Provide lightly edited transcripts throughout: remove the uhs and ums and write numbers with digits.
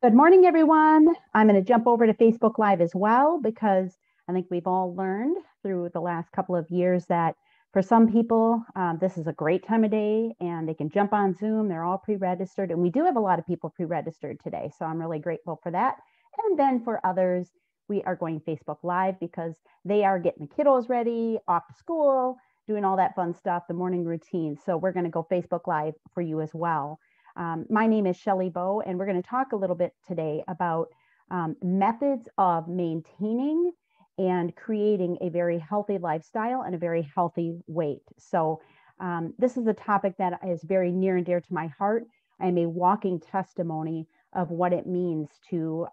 Good morning, everyone. I'm going to jump over to Facebook Live as well because I think we've all learned through the last couple of years that for some people, this is a great time of day and they can jump on Zoom. They're all pre-registered, and we do have a lot of people pre-registered today. So I'm really grateful for that. And then for others, we are going Facebook Live because they are getting the kiddos ready, off to school, doing all that fun stuff, the morning routine. So we're going to go Facebook Live for you as well. My name is Shelley Bow, and we're going to talk a little bit today about methods of maintaining and creating a very healthy lifestyle and a very healthy weight. So this is a topic that is very near and dear to my heart. I am a walking testimony of what it means to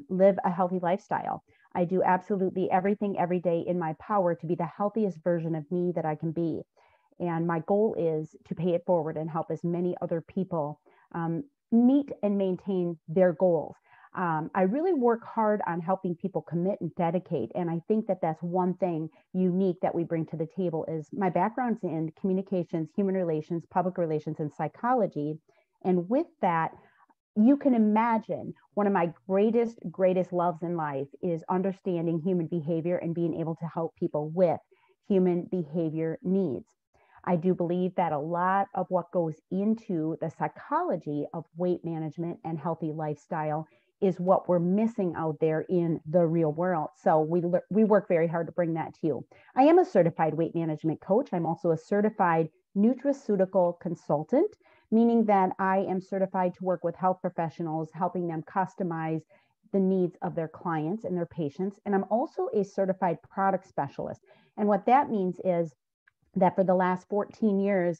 live a healthy lifestyle. I do absolutely everything every day in my power to be the healthiest version of me that I can be. And my goal is to pay it forward and help as many other people meet and maintain their goals. I really work hard on helping people commit and dedicate. And I think that that's one thing unique that we bring to the table is my background's in communications, human relations, public relations, and psychology. And with that, you can imagine one of my greatest loves in life is understanding human behavior and being able to help people with human behavior needs. I do believe that a lot of what goes into the psychology of weight management and healthy lifestyle is what we're missing out there in the real world. So we work very hard to bring that to you. I am a certified weight management coach. I'm also a certified nutraceutical consultant, meaning that I am certified to work with health professionals, helping them customize the needs of their clients and their patients. And I'm also a certified product specialist. And what that means is that for the last 14 years,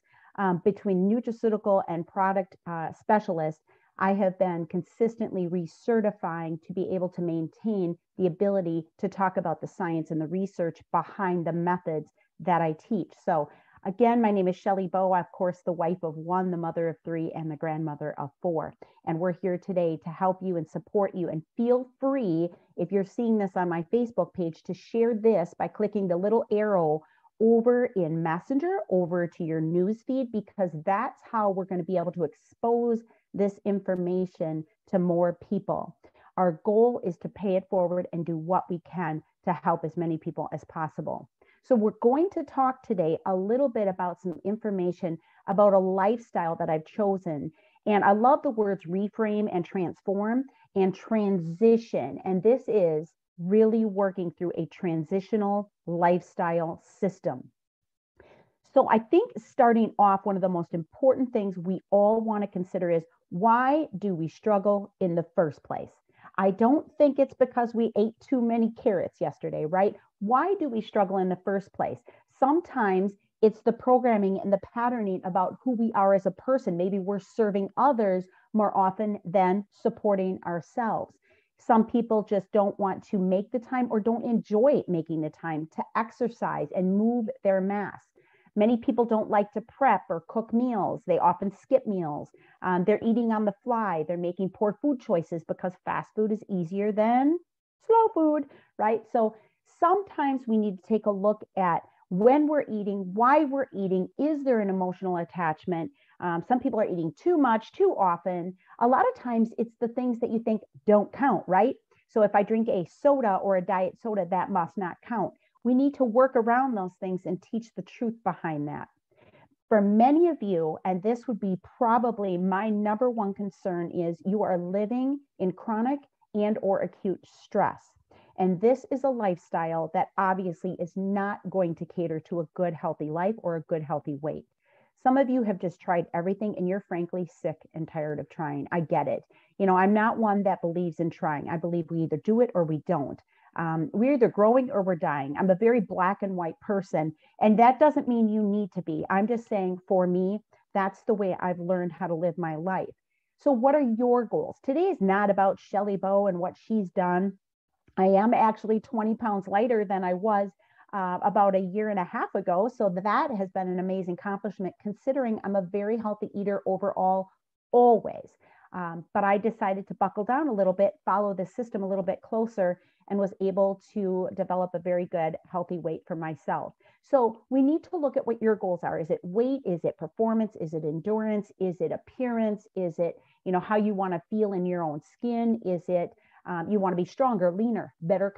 between nutraceutical and product specialist, I have been consistently recertifying to be able to maintain the ability to talk about the science and the research behind the methods that I teach. So again, my name is Shelley Bow, of course, the wife of one, the mother of three, and the grandmother of four. And we're here today to help you and support you. And feel free, if you're seeing this on my Facebook page, to share this by clicking the little arrow over in Messenger, over to your news feed, because that's how we're going to be able to expose this information to more people. Our goal is to pay it forward and do what we can to help as many people as possible. So we're going to talk today a little bit about some information about a lifestyle that I've chosen. And I love the words reframe and transform and transition. And this is really working through a transitional lifestyle system. So I think starting off, one of the most important things we all want to consider is, why do we struggle in the first place? I don't think it's because we ate too many carrots yesterday, right? Why do we struggle in the first place? Sometimes it's the programming and the patterning about who we are as a person. Maybe we're serving others more often than supporting ourselves. Some people just don't want to make the time or don't enjoy making the time to exercise and move their mass. Many people don't like to prep or cook meals. They often skip meals. They're eating on the fly. They're making poor food choices because fast food is easier than slow food, right? So sometimes we need to take a look at when we're eating, why we're eating. Is there an emotional attachment? Some people are eating too much, too often. A lot of times it's the things that you think don't count, right? So if I drink a soda or a diet soda, that must not count. We need to work around those things and teach the truth behind that. For many of you, and this would be probably my number one concern, is you are living in chronic and or acute stress. And this is a lifestyle that obviously is not going to cater to a good, healthy life or a good, healthy weight. Some of you have just tried everything and you're frankly sick and tired of trying. I get it. I'm not one that believes in trying. I believe we either do it or we don't. We're either growing or we're dying. I'm a very black and white person, and that doesn't mean you need to be. I'm just saying, for me, that's the way I've learned how to live my life. So what are your goals? Today is not about Shelley Bow and what she's done. I am actually 20 pounds lighter than I was about a year and a half ago. So that has been an amazing accomplishment, considering I'm a very healthy eater overall, always. But I decided to buckle down a little bit, follow the system a little bit closer, and was able to develop a very good, healthy weight for myself. So we need to look at what your goals are. Is it weight? Is it performance? Is it endurance? Is it appearance? Is it, how you want to feel in your own skin? Is it you want to be stronger, leaner, better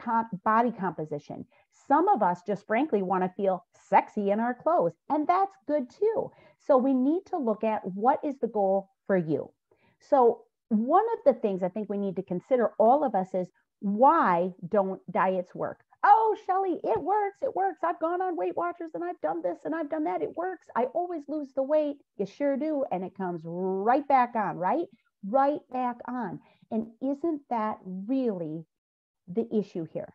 body composition? Some of us just frankly want to feel sexy in our clothes, and that's good too. So we need to look at what is the goal for you. So one of the things I think we need to consider, all of us, is why don't diets work? Oh, Shelly, it works. It works. I've gone on Weight Watchers and I've done this and I've done that. It works. I always lose the weight. You sure do. And it comes right back on, right? Right back on. And isn't that really the issue here?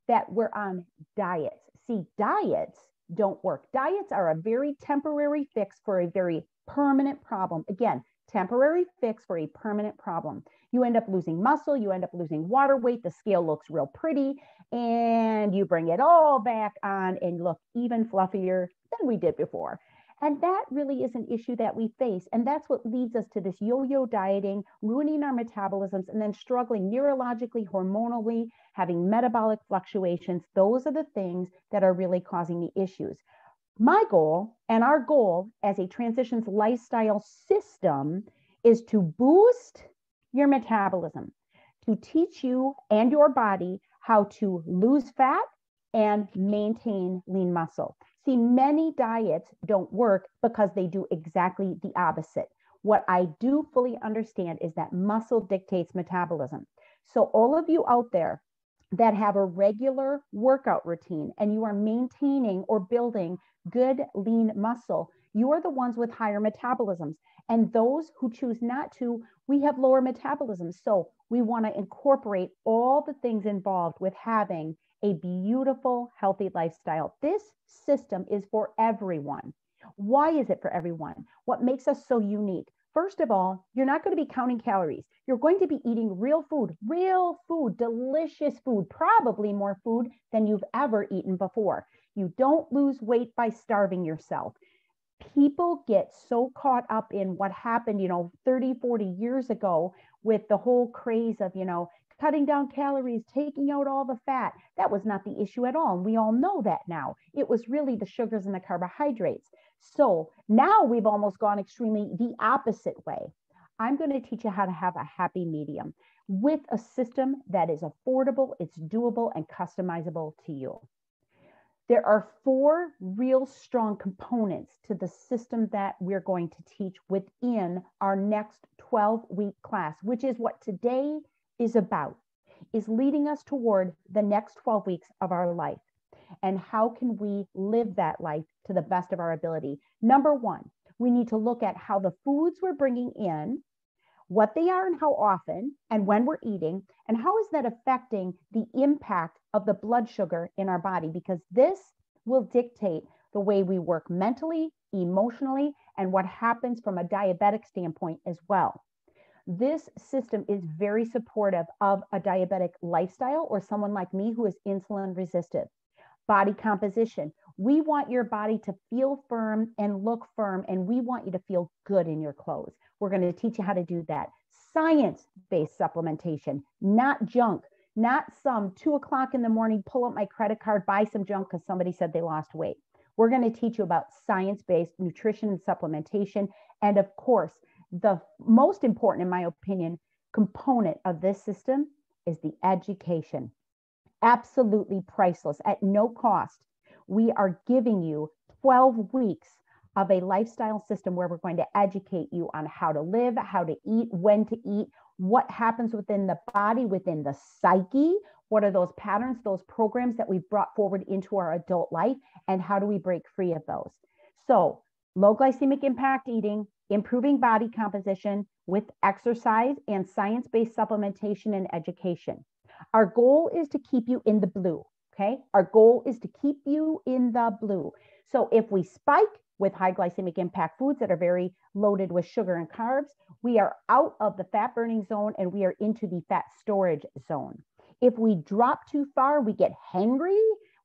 That we're on diets. See, diets don't work. Diets are a very temporary fix for a very permanent problem. Again, temporary fix for a permanent problem. You end up losing muscle, you end up losing water weight, the scale looks real pretty, and you bring it all back on and look even fluffier than we did before. And that really is an issue that we face. And that's what leads us to this yo-yo dieting, ruining our metabolisms, and then struggling neurologically, hormonally, having metabolic fluctuations. Those are the things that are really causing the issues. My goal and our goal as a transitions lifestyle system is to boost your metabolism, to teach you and your body how to lose fat and maintain lean muscle. See, many diets don't work because they do exactly the opposite. What I do fully understand is that muscle dictates metabolism. So all of you out there that have a regular workout routine and you are maintaining or building good lean muscle, you are the ones with higher metabolisms. And those who choose not to, we have lower metabolisms. So we want to incorporate all the things involved with having a beautiful, healthy lifestyle. This system is for everyone. Why is it for everyone? What makes us so unique? First of all, you're not going to be counting calories. You're going to be eating real food, delicious food, probably more food than you've ever eaten before. You don't lose weight by starving yourself. People get so caught up in what happened, 30, 40 years ago with the whole craze of, cutting down calories, taking out all the fat. That was not the issue at all. And we all know that now. It was really the sugars and the carbohydrates. So now we've almost gone extremely the opposite way. I'm going to teach you how to have a happy medium with a system that is affordable, it's doable, and customizable to you. There are 4 real strong components to the system that we're going to teach within our next 12-week class, which is what today is about, is leading us toward the next 12 weeks of our life. And how can we live that life to the best of our ability? Number 1, we need to look at how the foods we're bringing in, what they are and how often, and when we're eating, and how is that affecting the impact of the blood sugar in our body, because this will dictate the way we work mentally, emotionally, and what happens from a diabetic standpoint as well. This system is very supportive of a diabetic lifestyle or someone like me who is insulin resistant. Body composition. We want your body to feel firm and look firm, and we want you to feel good in your clothes. We're going to teach you how to do that. Science-based supplementation, not junk, not some 2 o'clock in the morning, pull up my credit card, buy some junk because somebody said they lost weight. We're going to teach you about science-based nutrition and supplementation. And of course, the most important, in my opinion, component of this system is the education. Absolutely priceless, at no cost. We are giving you 12 weeks of a lifestyle system where we're going to educate you on how to live, how to eat, when to eat, what happens within the body, within the psyche, what are those patterns, those programs that we've brought forward into our adult life, and how do we break free of those? So low glycemic impact eating, improving body composition with exercise and science-based supplementation and education. Our goal is to keep you in the blue, okay? Our goal is to keep you in the blue. So if we spike with high glycemic impact foods that are very loaded with sugar and carbs, we are out of the fat burning zone and we are into the fat storage zone. If we drop too far, we get hangry,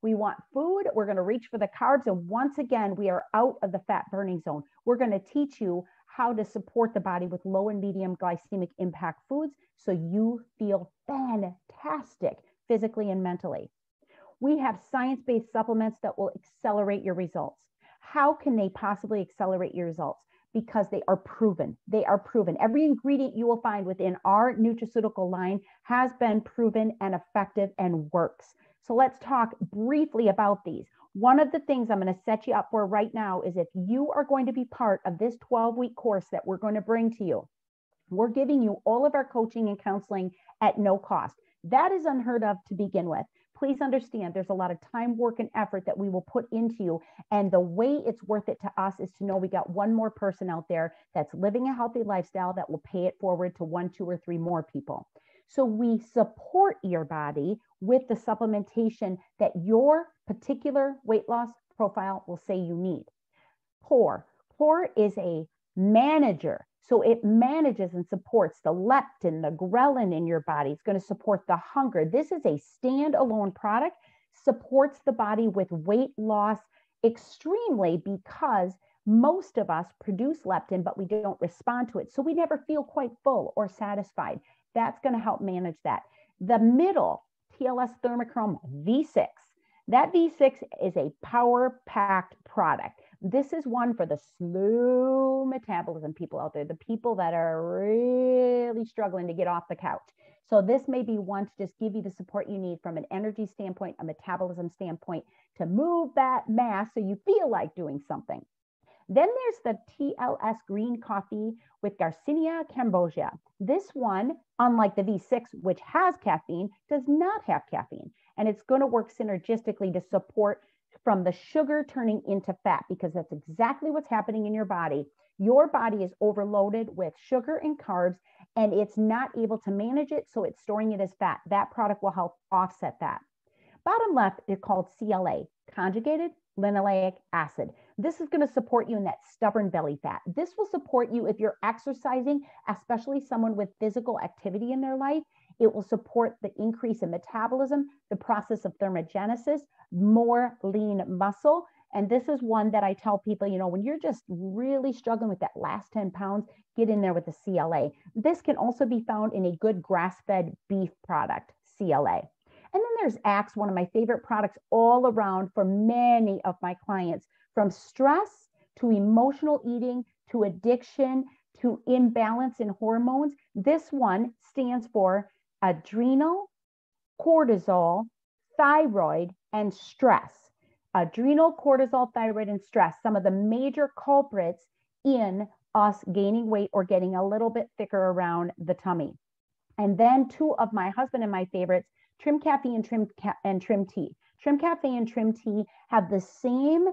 We want food. We're going to reach for the carbs. And once again, we are out of the fat burning zone. We're going to teach you how to support the body with low and medium glycemic impact foods so you feel fantastic physically and mentally. We have science-based supplements that will accelerate your results. How can they possibly accelerate your results? Because they are proven. They are proven. Every ingredient you will find within our nutraceutical line has been proven and effective and works. So let's talk briefly about these. One of the things I'm going to set you up for right now is if you are going to be part of this 12-week course that we're going to bring to you, we're giving you all of our coaching and counseling at no cost. That is unheard of to begin with. Please understand there's a lot of time, work, and effort that we will put into you. And the way it's worth it to us is to know we got one more person out there that's living a healthy lifestyle that will pay it forward to 1, 2, or 3 more people. So we support your body with the supplementation that your particular weight loss profile will say you need. POR is a manager. So it manages and supports the leptin, the ghrelin in your body. It's going to support the hunger. This is a standalone product, supports the body with weight loss extremely because most of us produce leptin, but we don't respond to it. So we never feel quite full or satisfied. That's going to help manage that. The middle, TLS Thermochrome V6. That V6 is a power-packed product. This is one for the slow metabolism people out there, the people that are really struggling to get off the couch. So this may be one to just give you the support you need from an energy standpoint, a metabolism standpoint, to move that mass so you feel like doing something. Then there's the TLS green coffee with Garcinia cambogia. This one, unlike the V6, which has caffeine, does not have caffeine. And it's going to work synergistically to support from the sugar turning into fat, because that's exactly what's happening in your body. Your body is overloaded with sugar and carbs, and it's not able to manage it, so it's storing it as fat. That product will help offset that. Bottom left is called CLA, conjugated linoleic acid. This is going to support you in that stubborn belly fat. This will support you if you're exercising, especially someone with physical activity in their life. It will support the increase in metabolism, the process of thermogenesis, more lean muscle. And this is one that I tell people, you know, when you're just really struggling with that last 10 pounds, get in there with the CLA. This can also be found in a good grass-fed beef product, CLA. And then there's Axe, one of my favorite products all around for many of my clients, from stress to emotional eating to addiction to imbalance in hormones. This one stands for adrenal, cortisol, thyroid, and stress. Adrenal, cortisol, thyroid, and stress, some of the major culprits in us gaining weight or getting a little bit thicker around the tummy. And then two of my husband and my favorites, Trim Cafe and Trim Tea. Trim Cafe and Trim Tea have the same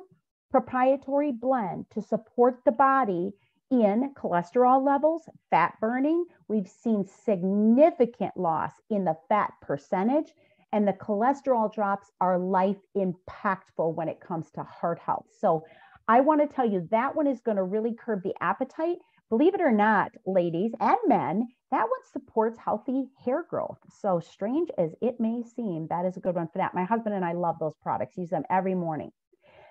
proprietary blend to support the body in cholesterol levels, fat burning. We've seen significant loss in the fat percentage, and the cholesterol drops are life impactful when it comes to heart health. So I want to tell you that one is going to really curb the appetite. Believe it or not, ladies and men, that one supports healthy hair growth. So strange as it may seem, that is a good one for that. My husband and I love those products, use them every morning.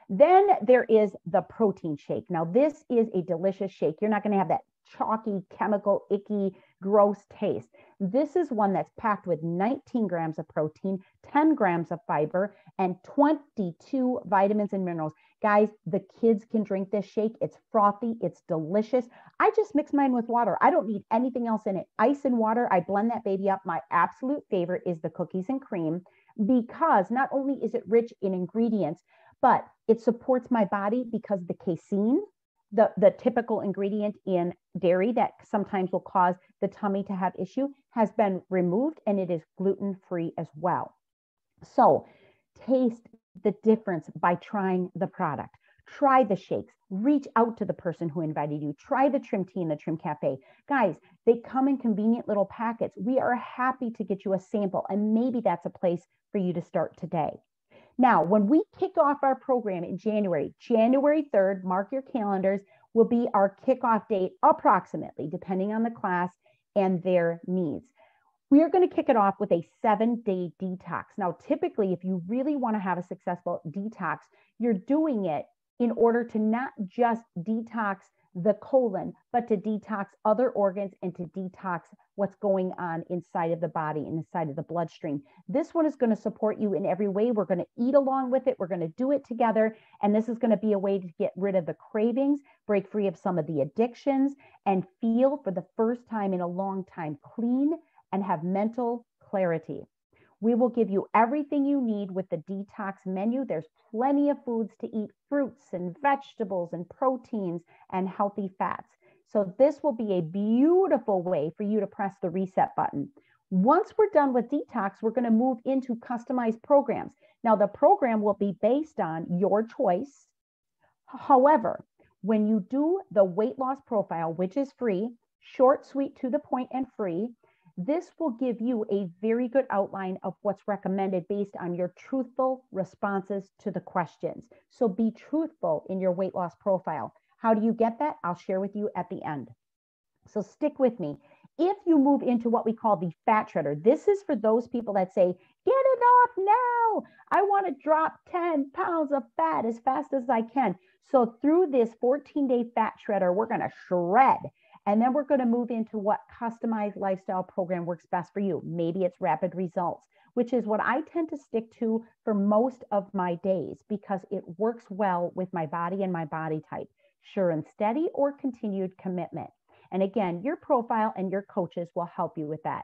Then there is the protein shake. Now, this is a delicious shake. You're not going to have that chalky, chemical, icky, gross taste. This is one that's packed with 19 grams of protein, 10 grams of fiber, and 22 vitamins and minerals. Guys, the kids can drink this shake. It's frothy. It's delicious. I just mix mine with water. I don't need anything else in it. Ice and water. I blend that baby up. My absolute favorite is the cookies and cream, because not only is it rich in ingredients, but it supports my body because the casein, the typical ingredient in dairy that sometimes will cause the tummy to have issue, has been removed, and it is gluten-free as well. So taste the difference by trying the product. Try the shakes. Reach out to the person who invited you. Try the Trim Tea and the Trim Cafe. Guys, they come in convenient little packets. We are happy to get you a sample, and maybe that's a place for you to start today. Now, when we kick off our program in January 3rd, mark your calendars, will be our kickoff date approximately, depending on the class and their needs. We are going to kick it off with a 7-day detox. Now, typically, if you really want to have a successful detox, you're doing it in order to not just detox the colon, but to detox other organs and to detox what's going on inside of the body and inside of the bloodstream. This one is going to support you in every way. We're going to eat along with it. We're going to do it together. And this is going to be a way to get rid of the cravings, break free of some of the addictions, and feel for the first time in a long time clean and have mental clarity. We will give you everything you need with the detox menu. There's plenty of foods to eat, fruits and vegetables and proteins and healthy fats. So this will be a beautiful way for you to press the reset button. Once we're done with detox, we're going to move into customized programs. Now, the program will be based on your choice. However, when you do the weight loss profile, which is free, short, sweet, to the point, and free, this will give you a very good outline of what's recommended based on your truthful responses to the questions. So be truthful in your weight loss profile. How do you get that? I'll share with you at the end. So stick with me. If you move into what we call the fat shredder, this is for those people that say, get it off now. I want to drop 10 pounds of fat as fast as I can. So through this 14-day fat shredder, we're going to shred. And then we're going to move into what customized lifestyle program works best for you. Maybe it's rapid results, which is what I tend to stick to for most of my days because it works well with my body and my body type. Sure and steady or continued commitment. And again, your profile and your coaches will help you with that.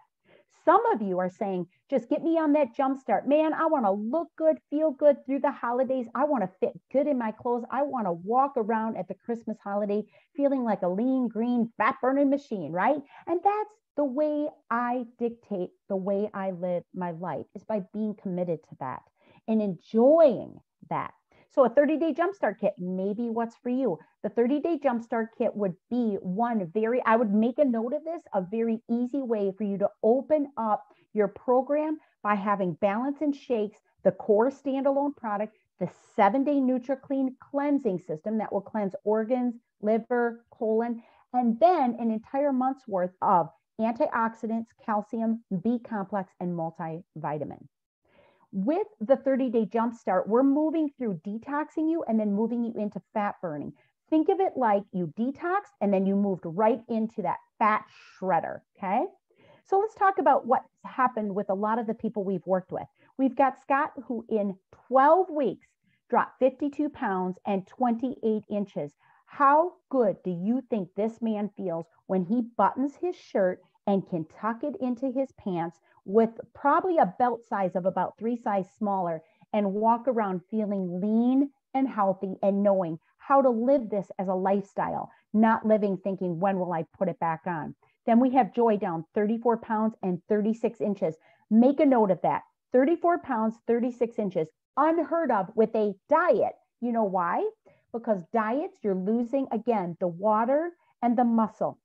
Some of you are saying, just get me on that jump start. Man, I want to look good, feel good through the holidays. I want to fit good in my clothes. I want to walk around at the Christmas holiday feeling like a lean, green, fat burning machine, right? And that's the way I dictate the way I live my life, is by being committed to that and enjoying that. So a 30-day jumpstart kit, maybe what's for you. The 30-day jumpstart kit would be I would make a note of this, a very easy way for you to open up your program by having Balance and Shakes, the core standalone product, the 7-day NutriClean cleansing system that will cleanse organs, liver, colon, and then an entire month's worth of antioxidants, calcium, B complex, and multivitamin. With the 30-day jumpstart, we're moving through detoxing you and then moving you into fat burning. Think of it like you detoxed and then you moved right into that fat shredder, okay? So let's talk about what's happened with a lot of the people we've worked with. We've got Scott, who in 12 weeks dropped 52 pounds and 28 inches. How good do you think this man feels when he buttons his shirt and can tuck it into his pants with probably a belt size of about 3 sizes smaller and walk around feeling lean and healthy and knowing how to live this as a lifestyle, not living thinking, when will I put it back on? Then we have Joy down 34 pounds and 36 inches. Make a note of that. 34 pounds, 36 inches, unheard of with a diet. You know why? Because diets, you're losing, again, the water and the muscle.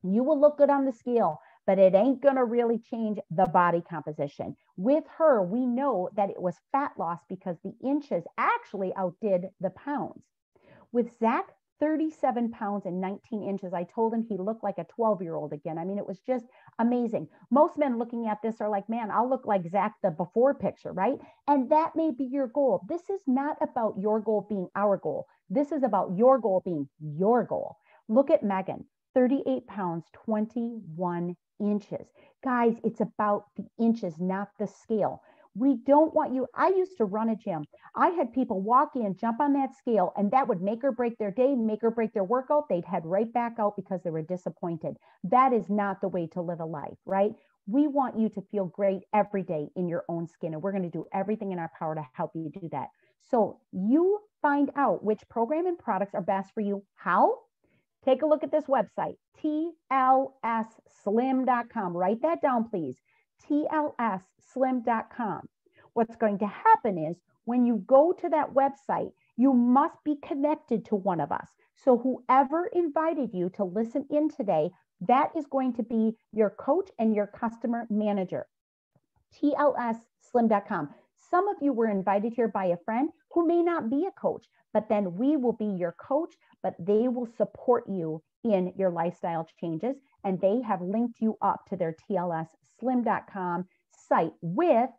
You will look good on the scale, but it ain't going to really change the body composition. With her, we know that it was fat loss because the inches actually outdid the pounds. With Zach, 37 pounds and 19 inches, I told him he looked like a 12-year-old again. I mean, it was just amazing. Most men looking at this are like, man, I'll look like Zach the before picture, right? And that may be your goal. This is not about your goal being our goal. This is about your goal being your goal. Look at Megan, 38 pounds, 21 inches. Guys, it's about the inches, not the scale. We don't want you. I used to run a gym. I had people walk in, jump on that scale, and that would make or break their day, make or break their workout. They'd head right back out because they were disappointed. That is not the way to live a life, right? We want you to feel great every day in your own skin, and we're going to do everything in our power to help you do that. So you find out which program and products are best for you. How? Take a look at this website, tlsslim.com. Write that down, please. tlsslim.com. What's going to happen is when you go to that website, you must be connected to one of us. So whoever invited you to listen in today, that is going to be your coach and your customer manager. tlsslim.com. Some of you were invited here by a friend who may not be a coach, but then we will be your coach, but they will support you in your lifestyle changes. and they have linked you up to their TLSslim.com site with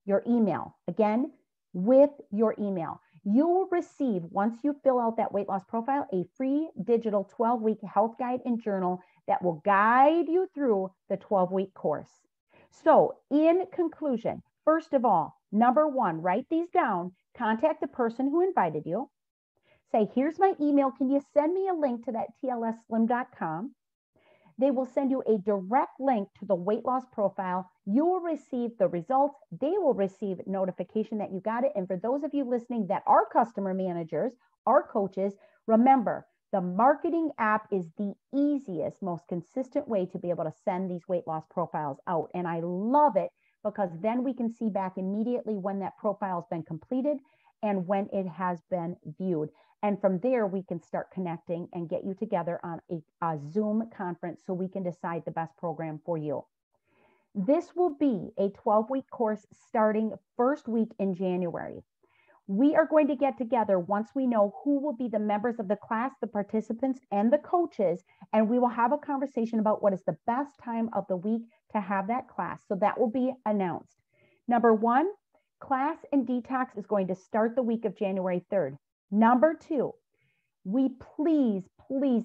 your email. Again, with your email. You will receive, once you fill out that weight loss profile, a free digital 12-week health guide and journal that will guide you through the 12-week course. So in conclusion, first of all, number one, write these down, contact the person who invited you. Say, here's my email. Can you send me a link to that TLSslim.com? They will send you a direct link to the weight loss profile. You will receive the results. They will receive notification that you got it. And for those of you listening that are customer managers, are coaches, remember, the marketing app is the easiest, most consistent way to be able to send these weight loss profiles out. And I love it because then we can see back immediately when that profile has been completed and when it has been viewed. And from there, we can start connecting and get you together on a Zoom conference so we can decide the best program for you. This will be a 12-week course starting first week in January. We are going to get together once we know who will be the members of the class, the participants, and the coaches, and we will have a conversation about what is the best time of the week to have that class. So that will be announced. Number one, Class and Detox is going to start the week of January 3rd. Number two, we please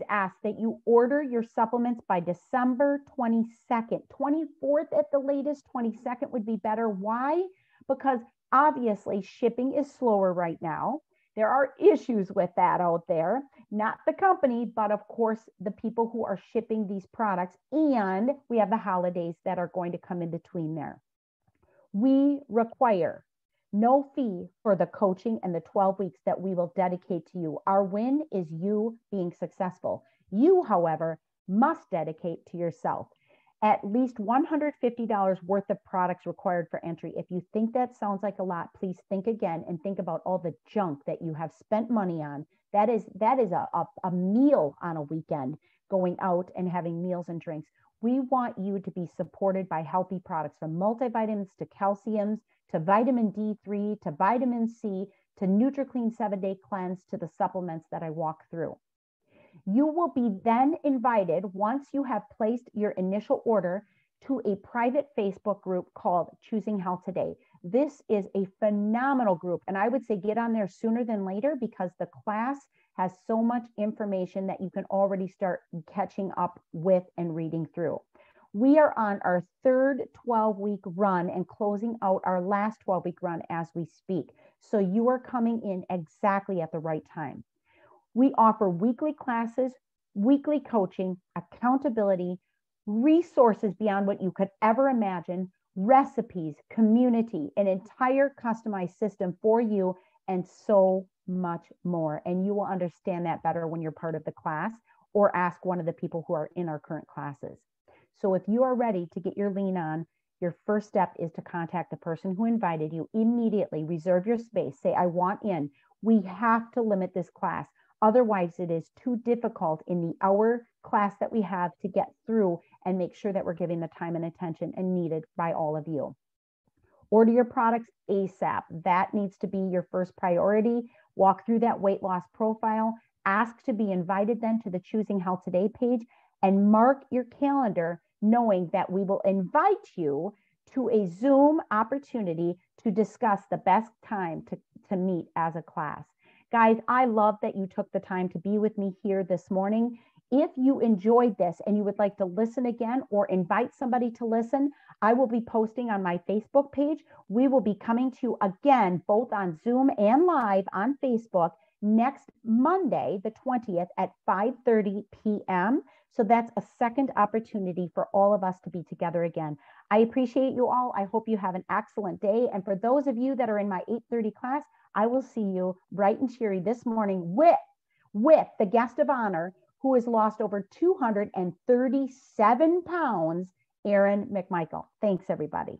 ask that you order your supplements by December 22nd. 24th at the latest, 22nd would be better. Why? Because obviously shipping is slower right now. There are issues with that out there, not the company, but of course the people who are shipping these products, and we have the holidays that are going to come in between there. We require no fee for the coaching and the 12 weeks that we will dedicate to you. Our win is you being successful. You, however, must dedicate to yourself. At least $150 worth of products required for entry. If you think that sounds like a lot, please think again and think about all the junk that you have spent money on. That is a meal on a weekend, going out and having meals and drinks. We want you to be supported by healthy products, from multivitamins to calciums, to vitamin D3, to vitamin C, to NutriClean 7-Day Cleanse, to the supplements that I walk through. You will be then invited, once you have placed your initial order, to a private Facebook group called Choosing Health Today. This is a phenomenal group, and I would say get on there sooner than later because the class has so much information that you can already start catching up with and reading through. We are on our third 12-week run and closing out our last 12-week run as we speak. So you are coming in exactly at the right time. We offer weekly classes, weekly coaching, accountability, resources beyond what you could ever imagine, recipes, community, an entire customized system for you, and so much more. And you will understand that better when you're part of the class or ask one of the people who are in our current classes. So if you are ready to get your lean on, your first step is to contact the person who invited you immediately. Reserve your space. Say, I want in. We have to limit this class. Otherwise, it is too difficult in the hour class that we have to get through and make sure that we're giving the time and attention and needed by all of you. Order your products ASAP. That needs to be your first priority. Walk through that weight loss profile. Ask to be invited then to the Choosing Health Today page, and mark your calendar knowing that we will invite you to a Zoom opportunity to discuss the best time to meet as a class. Guys, I love that you took the time to be with me here this morning. If you enjoyed this and you would like to listen again or invite somebody to listen, I will be posting on my Facebook page. We will be coming to you again, both on Zoom and live on Facebook next Monday, the 20th at 5:30 p.m. So that's a second opportunity for all of us to be together again. I appreciate you all. I hope you have an excellent day. And for those of you that are in my 8:30 class, I will see you bright and cheery this morning with the guest of honor who has lost over 237 pounds, Erin McMichael. Thanks, everybody.